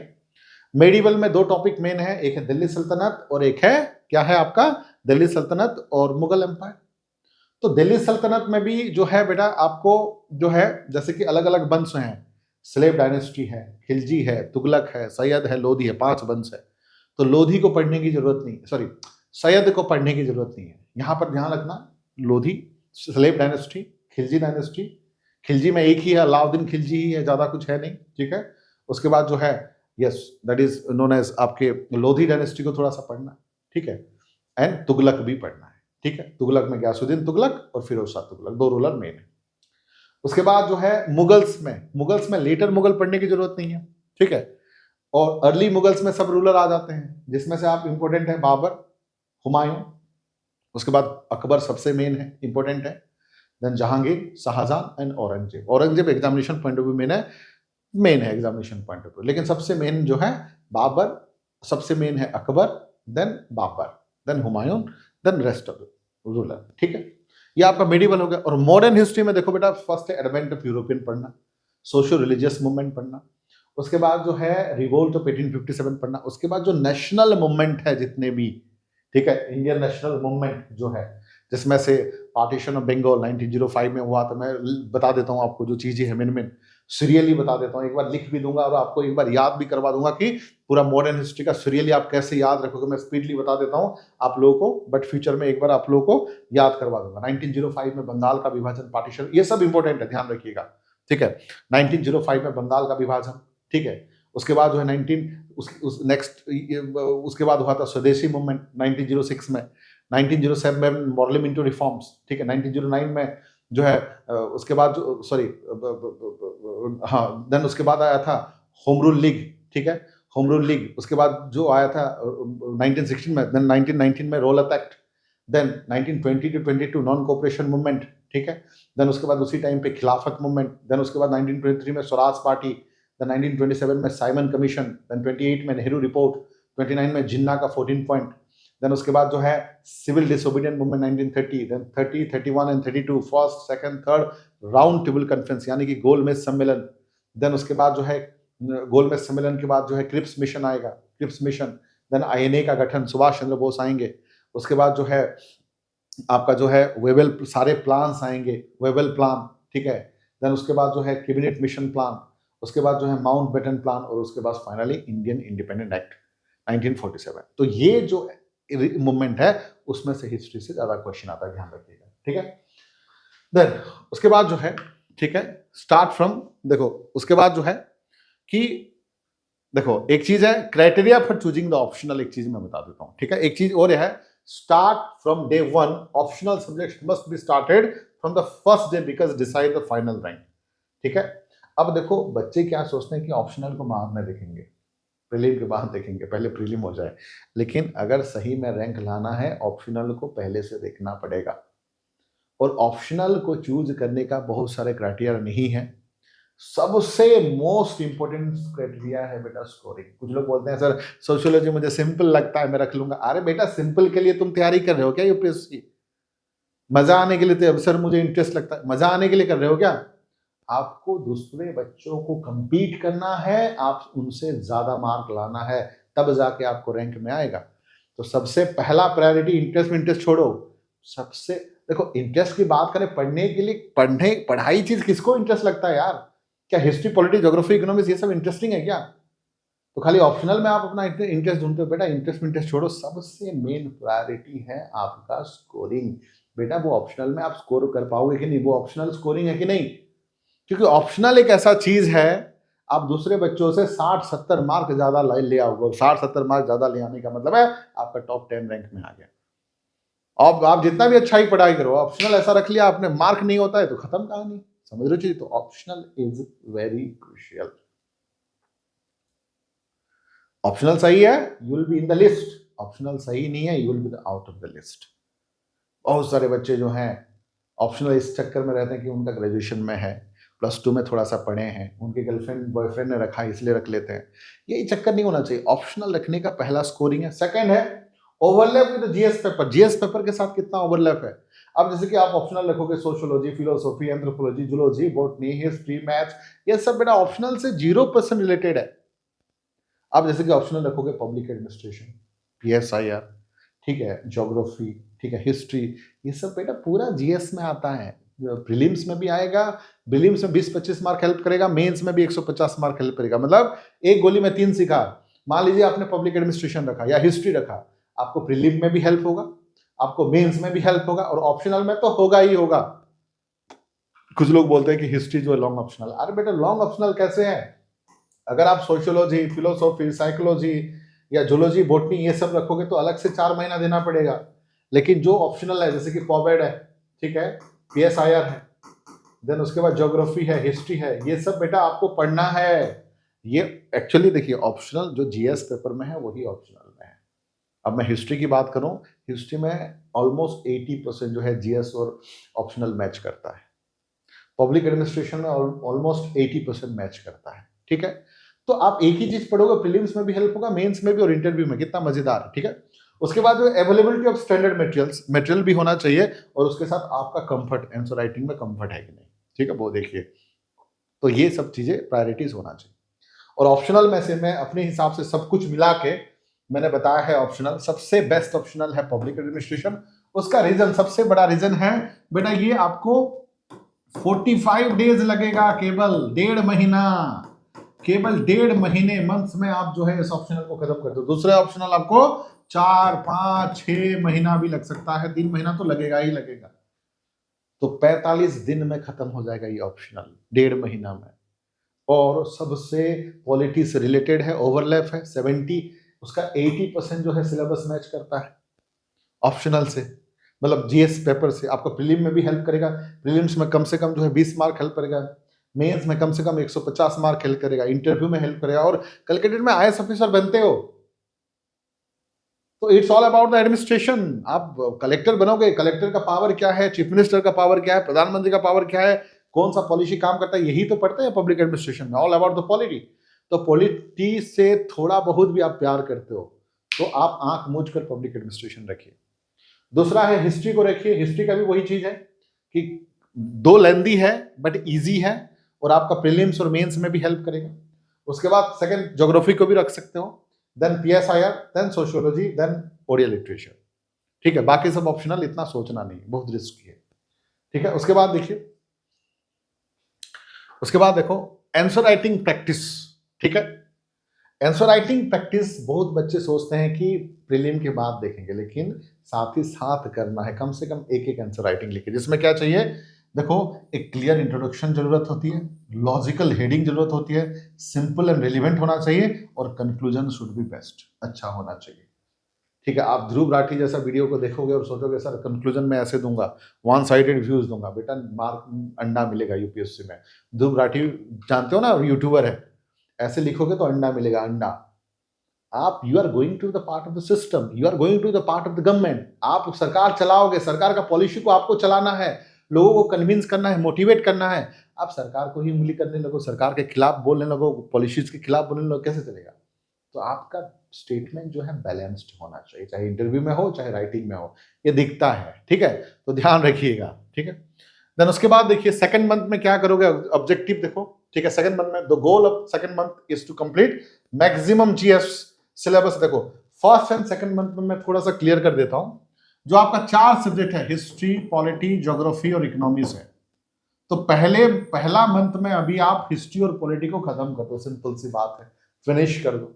मेडिवल में 2 टॉपिक मेन है, एक है दिल्ली सल्तनत और एक है, क्या है आपका, दिल्ली सल्तनत और मुगल एम्पायर। तो दिल्ली सल्तनत में भी जो है बेटा आपको जो है, जैसे कि अलग अलग वंश हैं, स्लेव डायनेस्टी है, खिलजी है, तुगलक है, सैयद है, लोधी है, 5 वंश है। तो लोधी को पढ़ने की जरूरत नहीं, सॉरी सैयद को पढ़ने की जरूरत नहीं है, यहां पर ध्यान रखना, Lodhi, slave dynasty, Khilji dynasty, Khilji में एक ही है, अलाउद्दीन खिलजी ही है, ज्यादा कुछ है नहीं, ठीक है। उसके बाद जो है yes that is known as आपके लोधी डायनेस्टी को थोड़ा सा पढ़ना, ठीक है, एंड तुगलक भी पढ़ना है, ठीक है। तुगलक में गयासुद्दीन तुगलक और फिरोज शाह तुगलक, 2 रूलर मेन है। उसके बाद जो है मुगल्स में लेटर मुगल पढ़ने की जरूरत नहीं है, ठीक है, और अर्ली मुगल्स में सब रूलर आ जाते हैं, जिसमें से आप इंपोर्टेंट है बाबर, हुमायूं, उसके बाद अकबर सबसे मेन है, इंपोर्टेंट है, then Jahangir, Shahjahan and Aurangzeb. Aurangzeb examination point of view main है एग्जामिनेशन पॉइंट ऑफ व्यू, लेकिन सबसे मेन जो है बाबर, सबसे मेन है Akbar, then Babur, then Humayun, then rest of ruler, ठीक है। ये आपका मेडिवल हो गया। और मॉडर्न हिस्ट्री में देखो बेटा, फर्स्ट है एडवेंट ऑफ यूरोपियन पढ़ना, सोशियो रिलीजियस मूवमेंट पढ़ना, उसके बाद जो है रिवोल्ट ऑफ 1857 पढ़ना, उसके बाद जो नेशनल मूवमेंट है जितने भी, ठीक है, इंडियन नेशनल मूवमेंट जो है, जिसमें से पार्टीशन ऑफ बंगाल 1905 में हुआ, तो मैं बता देता हूँ आपको जो चीजें हैं, मिन सीरियली बता देता हूँ, एक बार लिख भी दूंगा और आपको एक बार याद भी करवा दूंगा कि पूरा मॉडर्न हिस्ट्री का सीरियली आप कैसे याद रखोगे। मैं स्पीडली बता देता हूँ आप लोगों को, बट फ्यूचर में एक बार आप लोगों को याद करवा दूंगा। 1905 में बंगाल का विभाजन, पार्टीशन, ये सब इंपॉर्टेंट है, ध्यान रखिएगा, ठीक है। 1905 में बंगाल का विभाजन, ठीक है। उसके बाद जो है उसके बाद हुआ था स्वदेशी मूवमेंट 1906 में, 1907 में मॉर्लिम इंटू रिफॉर्म्स, ठीक है। 1909 में जो है उसके बाद जो सॉरी हाँ, देन उसके बाद आया था होम रूल लीग, ठीक है, होम रूल लीग। उसके बाद जो आया था 1916 में, देन 1919 में Rowlatt act, then 1920 to 22 non cooperation movement, ठीक है। देन उसके बाद उसी टाइम पे खिलाफत मूवमेंट, देन उसके बाद 1923 में स्वराज पार्टी, देन 1927 में साइमन कमीशन, देन 28 में नेहरू रिपोर्ट, 29 में जिन्ना का 14 पॉइंट, देन उसके बाद जो है civil disobedient movement 1930, then 30, 31 and 32 first second third round table conference यानी कि गोलमेज सम्मेलन, देन उसके बाद जो है गोलमेज सम्मेलन के बाद जो है क्रिप्स मिशन आएगा, क्रिप्स मिशन, देन आईएनए का गठन, सुभाष चंद्र बोस आएंगे, उसके बाद जो है आपका जो है वेबल सारे प्लान्स आएंगे, वेबल प्लान, ठीक है। देन उसके बाद जो है कैबिनेट मिशन प्लान, उसके बाद जो है माउंट बेटन प्लान, और उसके बाद फाइनली इंडियन इंडिपेंडेंट एक्ट 1947। तो ये जो मूवमेंट है उसमें से हिस्ट्री से ज्यादा क्वेश्चन आता है, ध्यान रखिएगा, ठीक है। देन उसके बाद जो है, ठीक है, स्टार्ट फ्रॉम, देखो उसके बाद जो है कि देखो एक चीज है criteria for choosing the optional, एक चीज मैं बता देता हूं, ठीक है। एक चीज और है, start from day one, optional subject must be started from the first day because decide the final rank, ठीक है। अब देखो बच्चे क्या सोचते हैं कि ऑप्शनल को बाद में देखेंगे, प्रीलिम के बाद देखेंगे, पहले प्रीलिम हो जाए, लेकिन अगर सही में रैंक लाना है ऑप्शनल को पहले से देखना पड़ेगा। और ऑप्शनल को चूज करने का बहुत सारे क्राइटेरिया नहीं है, सबसे मोस्ट इंपोर्टेंट क्राइटेरिया है बेटा स्कोरिंग। कुछ लोग बोलते हैं सर सोशियोलॉजी मुझे सिंपल लगता है मैं रख लूंगा, अरे बेटा सिंपल के लिए तुम तैयारी कर रहे हो क्या यूपीएससी? मजा आने के लिए? सर मुझे इंटरेस्ट लगता है, मजा आने के लिए कर रहे हो क्या? आपको दूसरे बच्चों को compete करना है, आप उनसे ज्यादा मार्क लाना है, तब जाके आपको रैंक में आएगा। तो सबसे पहला प्रायोरिटी, इंटरेस्ट छोड़ो, सबसे देखो इंटरेस्ट की बात करें पढ़ने के लिए, पढ़ाई चीज किसको इंटरेस्ट लगता है यार? क्या हिस्ट्री, पॉलिटिक्स, ज्योग्राफी, इकोनॉमिक्स ये सब इंटरेस्टिंग है क्या? तो खाली ऑप्शनल में आप अपना इंटरेस्ट ढूंढते हो? बेटा इंटरेस्ट छोड़ो, सबसे मेन प्रायोरिटी है आपका स्कोरिंग। बेटा वो ऑप्शनल में आप स्कोर कर पाओगे कि नहीं, वो ऑप्शनल स्कोरिंग है कि नहीं? क्योंकि ऑप्शनल एक ऐसा चीज है, आप दूसरे बच्चों से 60-70 मार्क ज्यादा ले आओगे, 60-70 मार्क ज्यादा ले आने का मतलब है आपका टॉप 10 रैंक में आ गया। अब आप जितना भी अच्छा ही पढ़ाई करो, ऑप्शनल ऐसा रख लिया आपने, मार्क नहीं होता है तो खत्म कहानी, समझ रहे हो चीज? तो optional is very crucial. Optional सही है you will be in the list, optional सही नहीं है you will be out of the list. बहुत सारे बच्चे जो हैं ऑप्शनल इस चक्कर में रहते हैं कि उनका ग्रेजुएशन में है, +2 में थोड़ा सा पढ़े हैं, उनके गर्लफ्रेंड बॉयफ्रेंड ने रखा है इसलिए रख लेते हैं। यही चक्कर नहीं होना चाहिए। ऑप्शनल रखने का पहला स्कोरिंग है। सेकंड है overlap with GS paper. GS paper के साथ कितना ओवरलैप है? अब जैसे कि आप ऑप्शनल रखोगे sociology, philosophy, anthropology, zoology, botany, history, maths, ये सब बेटा ऑप्शनल से 0% रिलेटेड है। आप जैसे कि ऑप्शनल रखोगे पब्लिक एडमिनिस्ट्रेशन, पीएसआईआर, ठीक है, ज्योग्राफी, ठीक है, हिस्ट्री, ये सब बेटा पूरा जीएस में आता है। प्रीलिम्स में भी आएगा, प्रीलिम्स में 20-25 मार्क हेल्प करेगा, मेंस में भी 150 मार्क हेल्प करेगा। मतलब एक गोली में 3 शिकार। मान लीजिए आपने पब्लिक एडमिनिस्ट्रेशन रखा या हिस्ट्री रखा, आपको प्रीलिम में भी हेल्प होगा, आपको मेंस में भी हेल्प होगा, और ऑप्शनल में तो होगा ही होगा। कुछ लोग बोलते हैं कि हिस्ट्री जो है लॉन्ग ऑप्शनल, अरे बेटा लॉन्ग ऑप्शनल कैसे है? अगर आप सोशियोलॉजी, फिलोसॉफी, साइकोलॉजी या जूलॉजी, बॉटनी ये सब रखोगे तो अलग से 4 महीना देना पड़ेगा। लेकिन जो ऑप्शनल है जैसे कि पॉबेड है, ठीक है, पीएसआईआर है, देन उसके बाद ज्योग्राफी है, हिस्ट्री है, ये सब बेटा आपको पढ़ना है। ये एक्चुअली देखिए ऑप्शनल जो जीएस पेपर में है वही ऑप्शनल में है। अब मैं हिस्ट्री की बात करूं, हिस्ट्री में ऑलमोस्ट 80% जो है जीएस और ऑप्शनल मैच करता है। पब्लिक एडमिनिस्ट्रेशन में ऑलमोस्ट 80% मैच करता है, ठीक है। तो आप एक ही चीज पढ़ोगे, प्रीलिम्स में भी हेल्प होगा, मेंस में भी और इंटरव्यू में, कितना मजेदार है, ठीक है। उसके बाद जो अवेलेबिलिटी ऑफ स्टैंडर्ड मटेरियल भी होना चाहिए, और उसके साथ आपका कंफर्ट, आंसर राइटिंग में कंफर्ट है कि नहीं, ठीक है, वो देखिए। तो ये सब चीजें प्रायोरिटीज होना चाहिए। और ऑप्शनल में से मैं अपने हिसाब से सब कुछ मिला के मैंने बताया है, ऑप्शनल सबसे बेस्ट ऑप्शनल है पब्लिक एडमिनिस्ट्रेशन। उसका रीजन, सबसे बड़ा रीजन है बेटा, ये आपको 45 डेज लगेगा, केवल 1.5 महीना, केवल 1.5 महीने, मंथ्स में आप जो है इस ऑप्शनल को खत्म कर दो। दूसरे ऑप्शनल आपको 4, 5, 6 महीना भी लग सकता है, 3 महीना तो लगेगा ही लगेगा। तो 45 दिन में खत्म हो जाएगा ये ऑप्शनल, 1.5 महीना में। और सबसे पॉलिटी से रिलेटेड है, ओवरलैप है 70, उसका 80% जो है सिलेबस मैच करता है ऑप्शनल से, मतलब जीएस पेपर से। आपको प्रीलिम में भी हेल्प करेगा, प्रीलिम्स में कम से कम जो है 20 मार्क हेल्प करेगा, मेंस में कम से कम 150 मार्क हेल्प करेगा, इंटरव्यू में हेल्प करेगा, और कल में आईएएस ऑफिसर बनते हो तो it's all about the administration. आप कलेक्टर बनोगे, कलेक्टर का पावर क्या है, चीफ मिनिस्टर का पावर क्या है, प्रधानमंत्री का पावर क्या है, कौन सा पॉलिसी काम करता है, यही तो पढ़ते हैं पब्लिक एडमिनिस्ट्रेशन में, ऑल अबाउट द पॉलिटी। तो पॉलिटी से थोड़ा बहुत भी आप प्यार करते हो तो आप आंख मूंझ कर पब्लिक एडमिनिस्ट्रेशन रखिए। दूसरा है हिस्ट्री को रखिए, हिस्ट्री का भी वही चीज है कि 2 लेंदी है बट इजी है, और आपका प्रीलिम्स और मेंस में भी हेल्प करेगा। उसके बाद सेकंड ज्योग्राफी को भी रख सकते हो, then PSIR, then sociology, then Odia literature, ठीक है। बाकी सब ऑप्शनल, इतना सोचना नहीं, बहुत रिस्की है, ठीक है। उसके बाद देखिए, उसके बाद देखो आंसर राइटिंग प्रैक्टिस, ठीक है। आंसर राइटिंग प्रैक्टिस बहुत बच्चे सोचते हैं कि प्रीलिम के बाद देखेंगे, लेकिन साथ ही साथ करना है, कम से कम एक आंसर राइटिंग लिखिए, जिसमें क्या चाहिए, देखो एक क्लियर इंट्रोडक्शन जरूरत होती है, लॉजिकल हेडिंग जरूरत होती है, सिंपल एंड रेलिवेंट होना चाहिए, और कंक्लूजन शुड बी बेस्ट, अच्छा होना चाहिए, ठीक है। आप ध्रुव राठी जैसा वीडियो को देखोगे और सोचोगे सर कंक्लूजन में ऐसे दूंगा, वन साइडेड व्यूज दूंगा, बेटा मार्क अंडा मिलेगा यूपीएससी में। ध्रुव राठी जानते हो ना, यूट्यूबर है, ऐसे लिखोगे तो अंडा मिलेगा, अंडा। आप you are going to the part of the system, you are going to the part of the government, आप सरकार चलाओगे, सरकार का पॉलिसी को आपको चलाना है, लोगों को कन्विंस करना है, मोटिवेट करना है। आप सरकार को ही उंगली करने लगो, सरकार के खिलाफ बोलने लगो, पॉलिसीज के खिलाफ बोलने लगो, कैसे चलेगा। तो आपका स्टेटमेंट जो है बैलेंस्ड होना चाहिए, चाहे इंटरव्यू में हो चाहे राइटिंग में हो, ये दिखता है, ठीक है, तो ध्यान रखिएगा, ठीक है। देन उसके बाद देखिए सेकंड मंथ में क्या करोगे, ऑब्जेक्टिव देखो, ठीक है। सेकंड मंथ में the goal of second month is to complete maximum GS syllabus. देखो फर्स्ट एंड सेकंड मंथ में मैं थोड़ा सा क्लियर कर देता हूं, जो आपका 4 सब्जेक्ट है, हिस्ट्री, पॉलिटी, ज्योग्राफी और इकोनॉमिक्स है, तो पहला मंथ में अभी आप हिस्ट्री और पॉलिटी को खत्म कर दो, सिंपल सी बात है, फिनिश कर दो,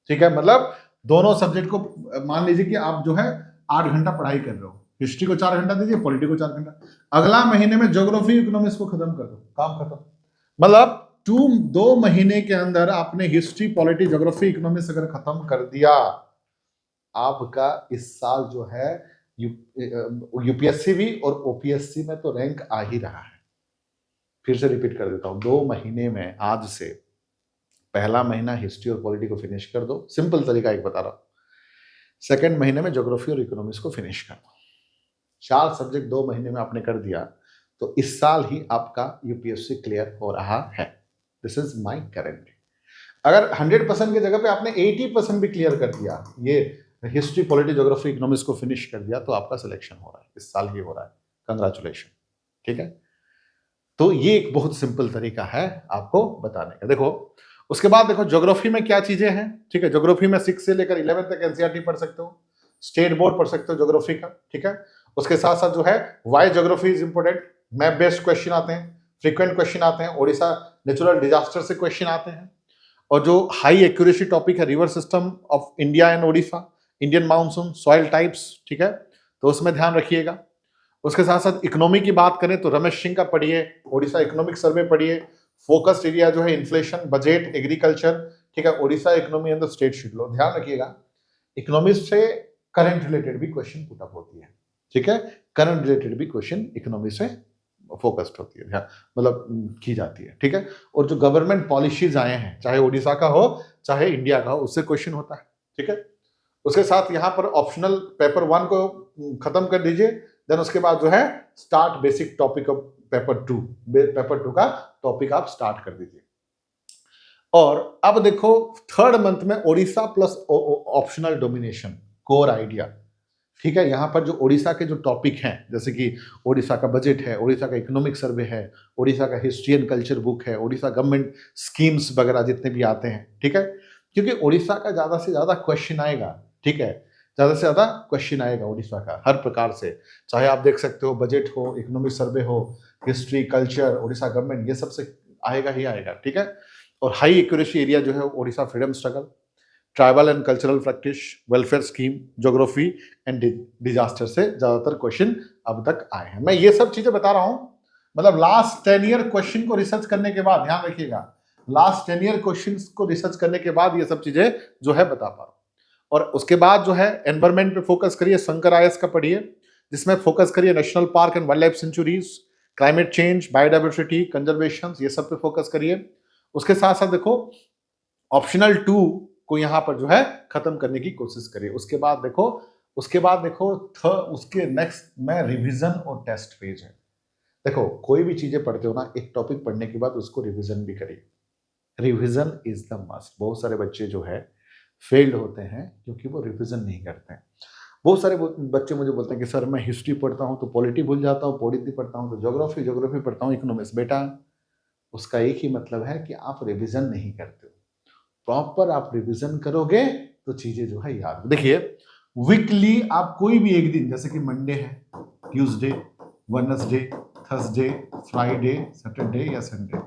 ठीक है। मतलब दोनों सब्जेक्ट को, मान लीजिए कि आप जो है 8 घंटा पढ़ाई कर रहे हो, हिस्ट्री को 4 घंटा दीजिए, पॉलिटी को 4 घंटा, अगला महीने में ज्योग्राफी इकोनॉमिक्स को खत्म कर दो, काम खत्म। मतलब 2 महीने के अंदर आपने हिस्ट्री, पॉलिटी, ज्योग्राफी, इकोनॉमिक्स अगर खत्म कर दिया, आपका इस साल जो है यूपीएससी भी और ओपीएससी में तो रैंक आ ही रहा है। फिर से रिपीट कर देता हूं, 2 महीने में आज से पहला महीना हिस्ट्री और पॉलिटी को फिनिश कर दो, सिंपल तरीका एक बता रहा हूं, सेकंड महीने में ज्योग्राफी और इकोनॉमिक्स को फिनिश कर दो। 4 सब्जेक्ट 2 महीने में आपने कर दिया, तो इस साल ही आपका यूपीएससी क्लियर हो रहा है। This is my guarantee. अगर 100% की जगह पे आपने 80% भी क्लियर कर दिया, ये हिस्ट्री, पॉलिटी, ज्योग्राफी, इकोनॉमिक्स को फिनिश कर दिया, तो आपका सिलेक्शन हो रहा है, इस साल ही हो रहा है, कंग्रेचुलेशन, ठीक है। तो ये एक बहुत सिंपल तरीका है आपको बताने का। देखो उसके बाद देखो ज्योग्राफी में क्या चीजें हैं, ठीक है। ज्योग्राफी में 6 से लेकर 11 तक एनसीईआरटी पढ़ सकते हो, स्टेट बोर्ड पढ़ सकते हो ज्योग्राफी का, ठीक है। उसके साथ साथ जो है why geography is important, map based question आते हैं, फ्रीक्वेंट क्वेश्चन आते हैं, ओडिशा नेचुरल डिजास्टर से क्वेश्चन आते हैं, और जो हाई एक्यूरेसी टॉपिक है river system of India and Odisha, Indian monsoon, soil types, ठीक है, तो उसमें ध्यान रखिएगा। उसके साथ साथ इकोनॉमी की बात करें तो रमेश सिंह का पढ़िए, ओडिशा इकोनॉमिक सर्वे पढ़िए, फोकस्ड एरिया जो है इन्फ्लेशन, बजट, एग्रीकल्चर, ठीक है, Odisha economy and the state sheet लो, ध्यान रखिएगा। इकोनॉमिक्स से करंट रिलेटेड भी क्वेश्चन पुट अप होती है, ठीक है, करंट रिलेटेड भी क्वेश्चन इकोनॉमिक्स से फोकस्ड होती है, मतलब की जाती है, ठीक है। और जो गवर्नमेंट पॉलिसीज आए हैं, चाहे ओडिशा का हो चाहे इंडिया का हो, उससे क्वेश्चन होता है, ठीक है। उसके साथ यहाँ पर ऑप्शनल पेपर 1 को खत्म कर दीजिए, देन उसके बाद जो है start basic topic of paper 2, paper 2 का टॉपिक आप स्टार्ट कर दीजिए। और अब देखो थर्ड मंथ में Odisha plus optional domination, core idea. ठीक है, यहाँ पर जो ओडिशा के जो टॉपिक हैं, जैसे कि ओडिशा का बजट है, ओडिशा का इकोनॉमिक सर्वे है, ओडिशा का हिस्ट्री एंड कल्चर बुक है, ओडिशा गवर्नमेंट स्कीम्स वगैरह जितने भी आते हैं, ठीक है, क्योंकि ओडिशा का ज्यादा से ज्यादा क्वेश्चन आएगा। ठीक है, ज्यादा से ज्यादा क्वेश्चन आएगा ओडिशा का हर प्रकार से, चाहे आप देख सकते हो बजट हो, इकोनॉमिक सर्वे हो, हिस्ट्री, कल्चर, ओडिशा गवर्नमेंट, ये सबसे आएगा ही आएगा। ठीक है, और हाई एक्यूरेसी एरिया जो है Odisha freedom struggle, tribal and cultural practice, welfare scheme, geography and disaster से ज्यादातर क्वेश्चन अब तक आए हैं। मैं ये सब चीजें बता रहा हूं, मतलब लास्ट 10 ईयर क्वेश्चन को रिसर्च करने के बाद, ध्यान रखिएगा, लास्ट 10 ईयर क्वेश्चन को रिसर्च करने के बाद ये सब चीजें जो है बता पा रहा हूं। और उसके बाद जो है एनवायरमेंट पे फोकस करिए, शंकर आईएएस का पढ़िए, जिसमें फोकस करिए national park and wild life sanctuaries, climate change, biodiversity, conservation, ये सब पे फोकस करिए। उसके साथ साथ देखो ऑप्शनल 2 को यहां पर जो है खत्म करने की कोशिश करिए। उसके बाद देखो उसके नेक्स्ट में रिवीजन और टेस्ट पेज है। देखो कोई भी चीजें पढ़ते हो ना, एक टॉपिक पढ़ने के बाद उसको रिवीजन भी करिए। Revision is the must. बहुत सारे बच्चे जो है फेल्ड होते हैं क्योंकि वो रिवीजन नहीं करते हैं। बहुत सारे बच्चे मुझे बोलते हैं कि सर मैं हिस्ट्री पढ़ता हूँ तो पॉलिटी भूल जाता हूँ, पॉलिटी पढ़ता हूँ तो ज्योग्राफी पढ़ता हूँ इकोनॉमिक्स। बेटा उसका एक ही मतलब है कि आप रिवीजन नहीं करते हो। प्रॉपर आप रिवीजन करोगे तो चीजें जो है याद। देखिए वीकली आप कोई भी एक दिन, जैसे कि मंडे है, Tuesday, Wednesday, Thursday, Friday, Saturday या संडे,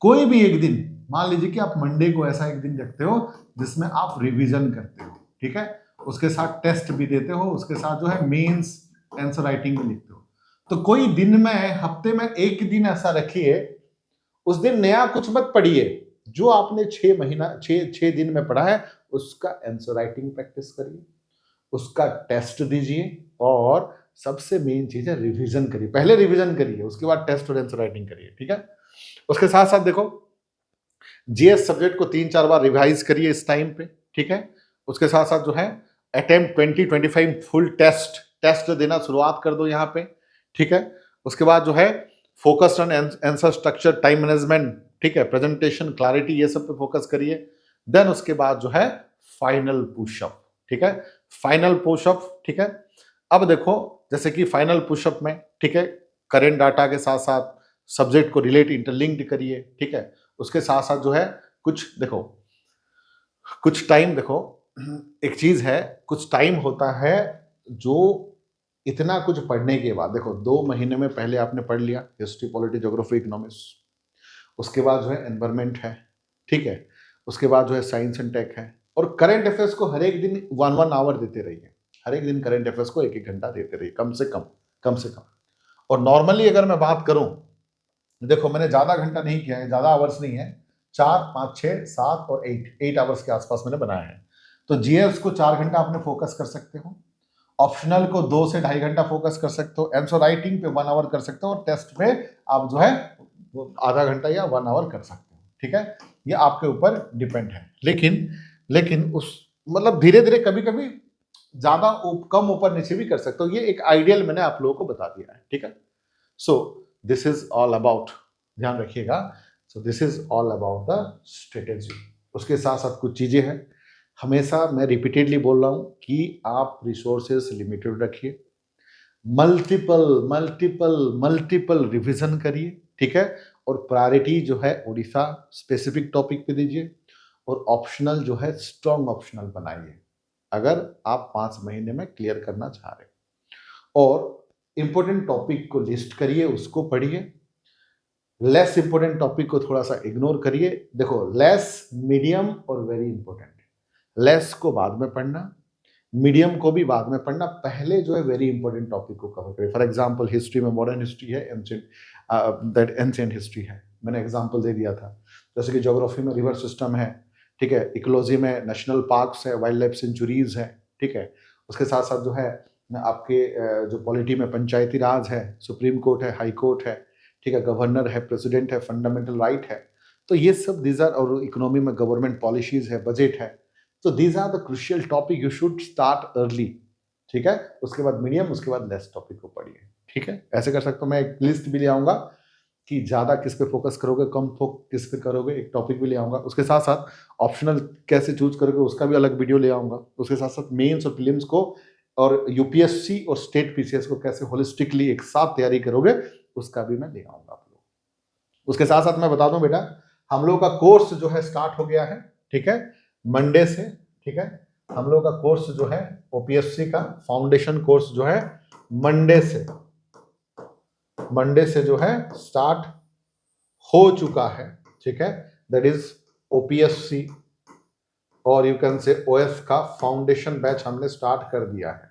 कोई भी एक दिन, मान लीजिए कि आप मंडे को ऐसा एक दिन रखते हो जिसमें आप रिवीजन करते हो, ठीक है, उसके साथ टेस्ट भी देते हो, उसके साथ जो है मेंस आंसर राइटिंग भी लिखते हो। तो कोई दिन में, हफ्ते में एक दिन ऐसा रखिए, उस दिन नया कुछ मत पढ़िए, जो आपने 6 दिन में पढ़ा है उसका आंसर राइटिंग प्रैक्टिस करिए, उसका टेस्ट दीजिए, और सबसे मेन चीज है रिवीजन करिए। पहले रिवीजन करिए, उसके बाद टेस्ट और आंसर राइटिंग करिए। ठीक है, उसके साथ साथ देखो जीएस सब्जेक्ट को 3-4 बार रिवाइज करिए इस टाइम पे। ठीक है, उसके साथ साथ जो है अटेम्प्ट 2025 फुल टेस्ट देना शुरुआत कर दो यहाँ पे। ठीक है, उसके बाद जो है focus on answer structure, time management, ठीक है, प्रेजेंटेशन, क्लैरिटी, ये सब पे फोकस करिए। देन उसके बाद जो है फाइनल पुशअप। ठीक है, फाइनल पुशअप। ठीक है, अब देखो जैसे कि फाइनल पुशअप में, ठीक है, करेंट डाटा के साथ साथ सब्जेक्ट को रिलेट इंटरलिंक्ड करिए। ठीक है, उसके साथ साथ जो है कुछ देखो, कुछ टाइम देखो, एक चीज है, कुछ टाइम होता है जो इतना कुछ पढ़ने के बाद, देखो 2 महीने में पहले आपने पढ़ लिया हिस्ट्री, पॉलिटी, ज्योग्राफी, इकोनॉमिक्स, उसके बाद जो है एनवायरमेंट है, ठीक है, उसके बाद जो है साइंस एंड टेक है, और करंट अफेयर्स को हर एक दिन 1-1 आवर देते रहिए। हर एक दिन करंट अफेयर्स को 1-1 घंटा देते रहिए, कम से कम, कम से कम। और नॉर्मली अगर मैं बात करूं, देखो मैंने ज्यादा घंटा नहीं किया है, ज्यादा आवर्स नहीं है, 4, 5, 6, 7 और 8 आवर्स के आसपास मैंने बनाया है। तो जीएस को 4 घंटा आपने फोकस कर सकते हो, ऑप्शनल को 2 से 2.5 घंटा फोकस कर सकते हो, आंसर राइटिंग पे 1 आवर कर सकते हो, और टेस्ट पे आप जो है आधा घंटा या 1 आवर कर सकते हो। ठीक है, ये आपके ऊपर डिपेंड है। लेकिन उस मतलब धीरे धीरे कभी कभी ज्यादा कम ऊपर नीचे भी कर सकते हो। ये एक आइडियल मैंने आप लोगों को बता दिया है। ठीक है, so this is all about, ध्यान रखिएगा, so this is all about the strategy. उसके साथ साथ कुछ चीजें हैं, हमेशा मैं रिपीटेडली बोल रहा हूं कि आप रिसोर्सेस लिमिटेड रखिए, मल्टीपल मल्टीपल मल्टीपल रिवीजन करिए। ठीक है, और प्रायोरिटी जो है उड़ीसा स्पेसिफिक टॉपिक पे दीजिए, और ऑप्शनल जो है स्ट्रॉन्ग ऑप्शनल बनाइए अगर आप 5 महीने में क्लियर करना चाह रहे हो। और इंपॉर्टेंट टॉपिक को लिस्ट करिए, उसको पढ़िए, लेस इंपॉर्टेंट टॉपिक को थोड़ा सा इग्नोर करिए। देखो लेस, मीडियम और वेरी इंपॉर्टेंट, लेस को बाद में पढ़ना, मीडियम को भी बाद में पढ़ना, पहले जो है वेरी इंपॉर्टेंट टॉपिक को कवर करें। फॉर एग्जांपल हिस्ट्री में मॉडर्न हिस्ट्री है, एंशिएंट हिस्ट्री है, मैंने एग्जांपल दे दिया था। जैसे कि ज्योग्राफी में रिवर सिस्टम है, ठीक है, इकोलॉजी में नेशनल पार्क्स है, वाइल्ड लाइफ सेंचुरीज है, ठीक है, उसके साथ साथ जो है आपके जो पॉलिटी में पंचायती राज है, सुप्रीम कोर्ट है, हाई कोर्ट है, ठीक है, गवर्नर है, प्रेसिडेंट है, फंडामेंटल राइट है। तो ये सब दीज आर, और इकोनॉमी में गवर्नमेंट पॉलिसीज है, बजट है। तो these are the crucial topic, you should start early. ठीक है, उसके बाद मीडियम, उसके बाद लेस टॉपिक को पढ़िए। ठीक है, ऐसे कर सकते हो। मैं एक लिस्ट भी ले आऊंगा कि ज़्यादा किस पे फोकस करोगे, कम किस पे करोगे, एक टॉपिक भी ले आऊँगा। उसके साथ साथ ऑप्शनल कैसे चूज करोगे उसका भी अलग वीडियो ले आऊँगा। उसके साथ साथ मेंस और प्रीलिम्स को और यूपीएससी और स्टेट पीसीएस को कैसे होलिस्टिकली एक साथ तैयारी करोगे उसका भी मैं ले आऊँगा आप लोग। उसके साथ साथ मैं बता दूं बेटा, हम लोग का कोर्स जो है स्टार्ट हो गया है, ठीक है, मंडे से। ठीक है, हम लोग का कोर्स जो है ओपीएससी का फाउंडेशन कोर्स जो है मंडे से जो है स्टार्ट हो चुका है। ठीक है, दैट इज ओपीएससी और यू कैन से ओएस का फाउंडेशन बैच हमने स्टार्ट कर दिया है।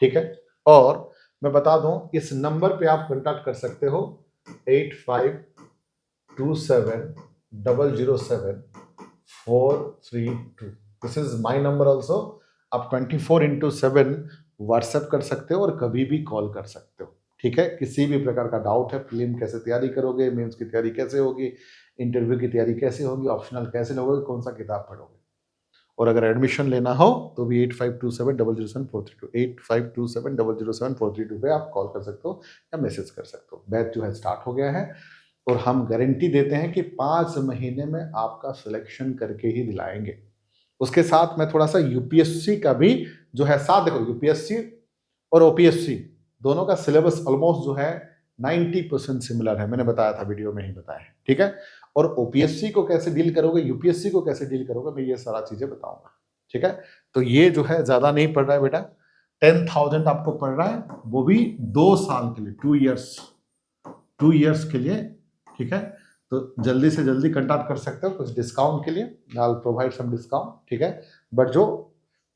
ठीक है, और मैं बता दूं इस नंबर पे आप कांटेक्ट कर सकते हो 8527007432। This is my number also. आप 24/7 व्हाट्सएप कर सकते हो और कभी भी कॉल कर सकते हो। ठीक है, किसी भी प्रकार का डाउट है, फिल्म कैसे तैयारी करोगे, मेंस की तैयारी कैसे होगी, इंटरव्यू की तैयारी कैसे होगी, ऑप्शनल कैसे लोगे, कौन सा किताब पढ़ोगे, और अगर एडमिशन लेना हो तो भी 8527007432 8527007432 पे आप कॉल कर सकते हो या मैसेज कर सकते हो। बैच जो है स्टार्ट हो गया है और हम गारंटी देते हैं कि 5 महीने में आपका सिलेक्शन करके ही दिलाएंगे। उसके साथ मैं थोड़ा सा यूपीएससी का भी जो है साथ, देखो यूपीएससी और ओपीएससी दोनों का सिलेबस ऑलमोस्ट जो है 90% सिमिलर है, मैंने बताया था, वीडियो में ही बताया है। ठीक है, और ओपीएससी को कैसे डील करोगे, यूपीएससी को कैसे डील करोगे, मैं ये सारा चीजें बताऊंगा। ठीक है, तो ये जो है ज्यादा नहीं पड़ रहा है बेटा, 10,000 आपको पड़ रहा है, वो भी 2 साल के लिए, 2 इयर्स के लिए। ठीक है, तो जल्दी से जल्दी कंटैक्ट कर सकते हो कुछ डिस्काउंट के लिए, I will provide some discount. ठीक है, बट जो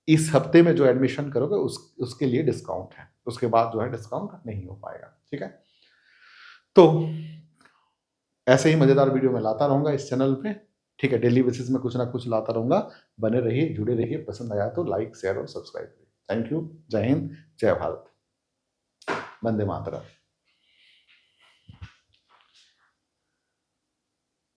इस हफ्ते में जो एडमिशन करोगे उसके लिए डिस्काउंट है, उसके बाद जो है डिस्काउंट नहीं हो पाएगा। ठीक है, तो ऐसे ही मजेदार वीडियो मैं लाता रहूंगा इस चैनल पे। ठीक है, डेली बेसिस में कुछ ना कुछ लाता रहूंगा, बने रहिए, जुड़े रहिए, पसंद आया तो लाइक शेयर और सब्सक्राइब करिए। थैंक यू, जय हिंद, जय भारत, वंदे मातरम।